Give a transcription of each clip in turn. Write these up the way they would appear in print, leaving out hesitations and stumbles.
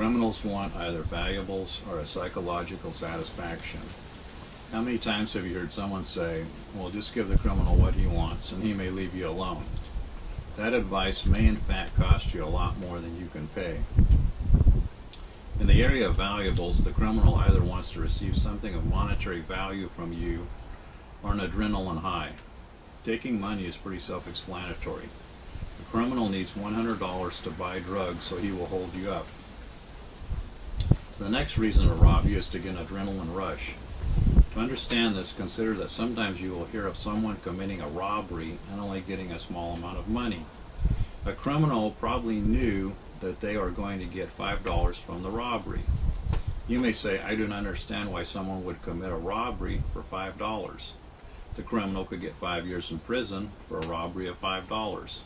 Criminals want either valuables or a psychological satisfaction. How many times have you heard someone say, well, just give the criminal what he wants and he may leave you alone? That advice may in fact cost you a lot more than you can pay. In the area of valuables, the criminal either wants to receive something of monetary value from you or an adrenaline high. Taking money is pretty self-explanatory. The criminal needs $100 to buy drugs, so he will hold you up. The next reason to rob you is to get an adrenaline rush. To understand this, consider that sometimes you will hear of someone committing a robbery and only getting a small amount of money. A criminal probably knew that they are going to get $5 from the robbery. You may say, I do not understand why someone would commit a robbery for $5. The criminal could get 5 years in prison for a robbery of $5.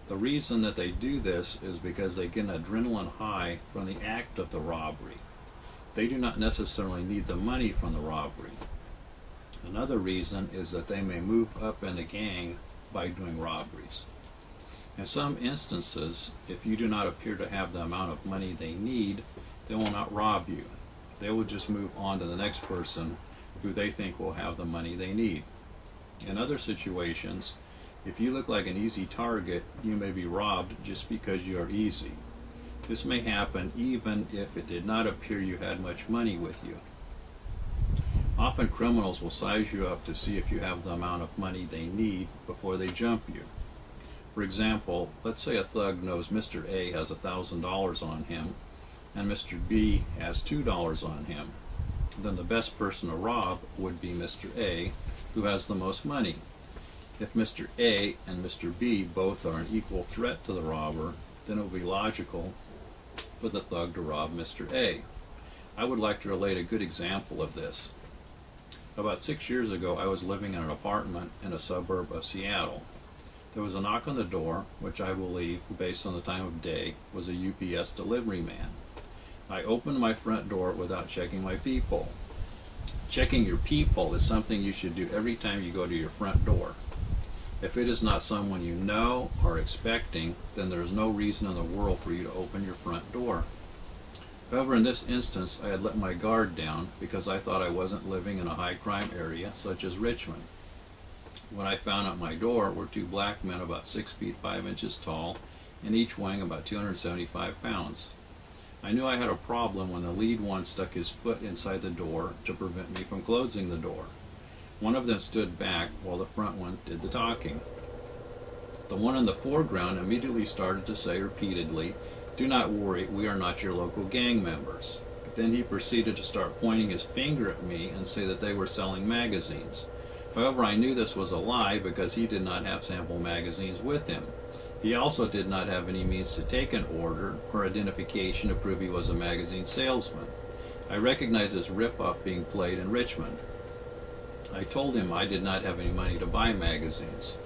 The reason that they do this is because they get an adrenaline high from the act of the robbery. They do not necessarily need the money from the robbery. Another reason is that they may move up in the gang by doing robberies. In some instances, if you do not appear to have the amount of money they need, they will not rob you. They will just move on to the next person who they think will have the money they need. In other situations, if you look like an easy target, you may be robbed just because you are easy. This may happen even if it did not appear you had much money with you. Often criminals will size you up to see if you have the amount of money they need before they jump you. For example, let's say a thug knows Mr. A has $1,000 on him and Mr. B has $2 on him. Then the best person to rob would be Mr. A, who has the most money. If Mr. A and Mr. B both are an equal threat to the robber, then it would be logical for the thug to rob Mr. A. I would like to relate a good example of this. About 6 years ago, I was living in an apartment in a suburb of Seattle. There was a knock on the door, which I believe, based on the time of day, was a UPS delivery man. I opened my front door without checking my peephole. Checking your peephole is something you should do every time you go to your front door. If it is not someone you know or expecting, then there is no reason in the world for you to open your front door. However, in this instance, I had let my guard down because I thought I wasn't living in a high crime area such as Richmond. When I found at my door were two black men about 6 feet 5 inches tall and each weighing about 275 pounds. I knew I had a problem when the lead one stuck his foot inside the door to prevent me from closing the door. One of them stood back while the front one did the talking. The one in the foreground immediately started to say repeatedly, "Do not worry, we are not your local gang members." Then he proceeded to start pointing his finger at me and say that they were selling magazines. However, I knew this was a lie because he did not have sample magazines with him. He also did not have any means to take an order or identification to prove he was a magazine salesman. I recognized this ripoff being played in Richmond. I told him I did not have any money to buy magazines.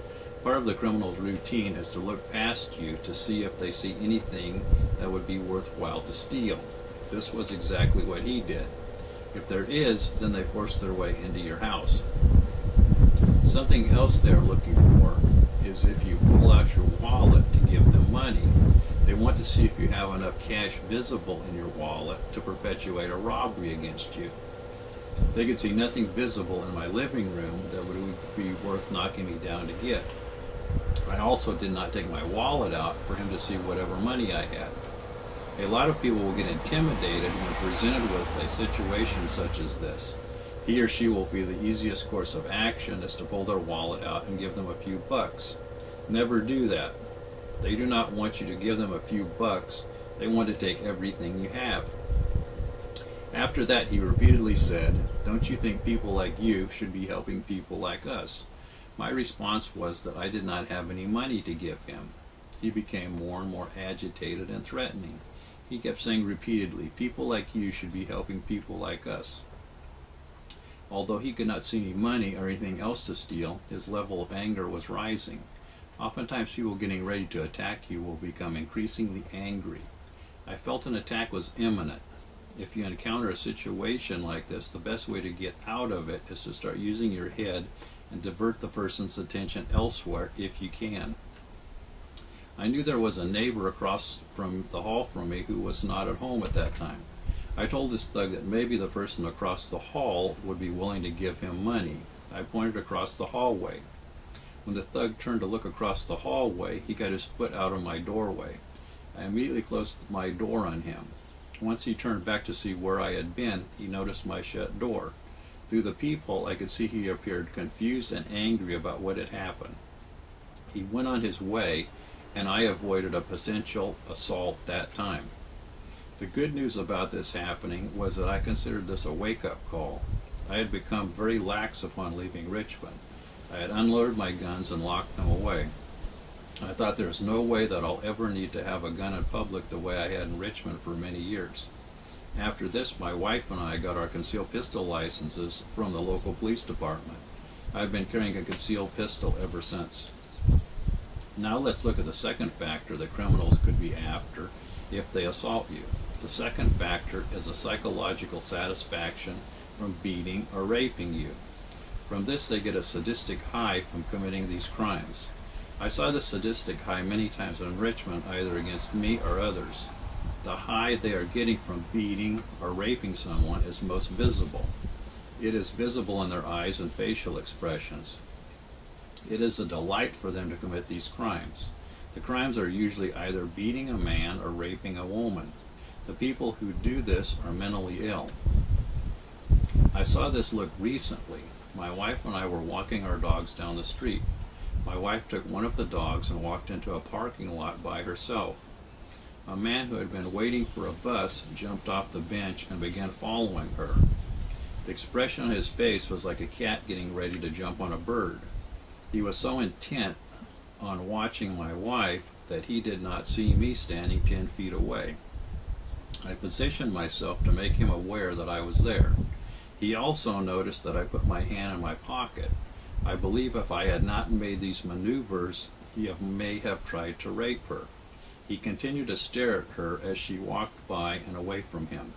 Part of the criminal's routine is to look past you to see if they see anything that would be worthwhile to steal. This was exactly what he did. If there is, then they force their way into your house. Something else they're looking for is if you pull out your wallet to give them money. They want to see if you have enough cash visible in your wallet to perpetuate a robbery against you. They could see nothing visible in my living room that would be worth knocking me down to get. I also did not take my wallet out for him to see whatever money I had. A lot of people will get intimidated when presented with a situation such as this. He or she will feel the easiest course of action is to pull their wallet out and give them a few bucks. Never do that. They do not want you to give them a few bucks. They want to take everything you have. After that, he repeatedly said, "Don't you think people like you should be helping people like us?" My response was that I did not have any money to give him. He became more and more agitated and threatening. He kept saying repeatedly, "People like you should be helping people like us." Although he could not see any money or anything else to steal, his level of anger was rising. Oftentimes people getting ready to attack you will become increasingly angry. I felt an attack was imminent. If you encounter a situation like this, the best way to get out of it is to start using your head and divert the person's attention elsewhere if you can. I knew there was a neighbor across from the hall from me who was not at home at that time. I told this thug that maybe the person across the hall would be willing to give him money. I pointed across the hallway. When the thug turned to look across the hallway, he got his foot out of my doorway. I immediately closed my door on him. Once he turned back to see where I had been, he noticed my shut door. Through the peephole, I could see he appeared confused and angry about what had happened. He went on his way, and I avoided a potential assault that time. The good news about this happening was that I considered this a wake-up call. I had become very lax upon leaving Richmond. I had unloaded my guns and locked them away. I thought there's no way that I'll ever need to have a gun in public the way I had in Richmond for many years. After this, my wife and I got our concealed pistol licenses from the local police department. I've been carrying a concealed pistol ever since. Now let's look at the second factor that criminals could be after if they assault you. The second factor is a psychological satisfaction from beating or raping you. From this, they get a sadistic high from committing these crimes. I saw this sadistic high many times in Richmond, either against me or others. The high they are getting from beating or raping someone is most visible. It is visible in their eyes and facial expressions. It is a delight for them to commit these crimes. The crimes are usually either beating a man or raping a woman. The people who do this are mentally ill. I saw this look recently. My wife and I were walking our dogs down the street. My wife took one of the dogs and walked into a parking lot by herself. A man who had been waiting for a bus jumped off the bench and began following her. The expression on his face was like a cat getting ready to jump on a bird. He was so intent on watching my wife that he did not see me standing 10 feet away. I positioned myself to make him aware that I was there. He also noticed that I put my hand in my pocket. I believe if I had not made these maneuvers, he may have tried to rape her. He continued to stare at her as she walked by and away from him.